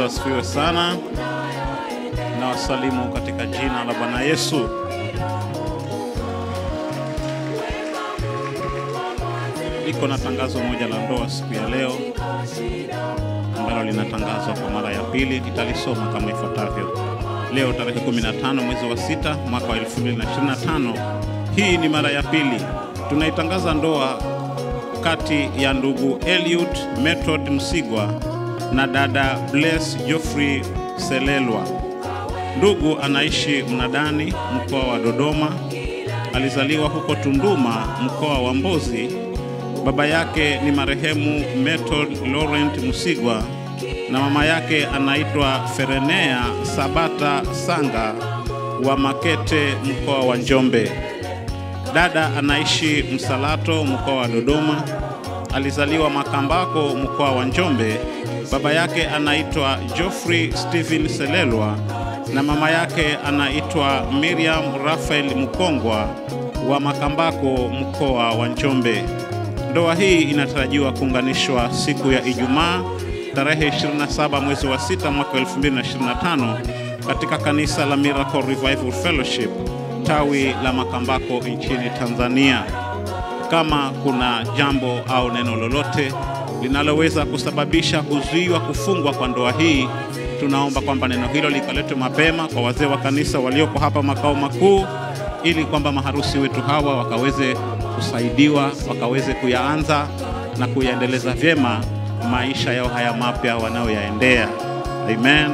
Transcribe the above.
asifiwe sana. Na wasalimu katika jina la Bwana Yesu. Niko na tangazo moja la ndoa siku ya leo ambalo linatangazwa kwa mara ya pili. Nitalisoma kama ifuatavyo. Leo tarehe 15 mwezi wa 6 mwaka wa 2025. Hii ni mara ya pili tunaitangaza ndoa kati ya ndugu Eliud Method Msigwa na dada Bless Geoffrey Selelwa. Ndugu anaishi Mnadani, mkoa wa Dodoma. Alizaliwa huko Tunduma, mkoa wa Mbozi. Baba yake ni marehemu Method Laurent Msigwa na mama yake anaitwa Ferenea Sabata Sanga wa Makete, mkoa wa Njombe. Dada anaishi Msalato, mkoa wa Dodoma. Alizaliwa Makambako, mkoa wa Njombe. Baba yake anaitwa Geoffrey Stephen Selelwa na mama yake anaitwa Miriam Rafael Mkongwa wa Makambako, mkoa wa Njombe. Ndoa hii inatarajiwa kuunganishwa siku ya Ijumaa tarehe 27 mwezi wa 6 mwaka 2025 katika kanisa la Miracle Revival Fellowship tawi la Makambako nchini Tanzania. Kama kuna jambo au neno lolote linaloweza kusababisha kuzuiwa kufungwa kwa ndoa hii, tunaomba kwamba neno hilo likaletwe mapema kwa wazee wa kanisa walioko hapa makao makuu, ili kwamba maharusi wetu hawa wakaweze kusaidiwa, wakaweze kuyaanza na kuyaendeleza vyema maisha yao haya mapya wanayoyaendea. Amen.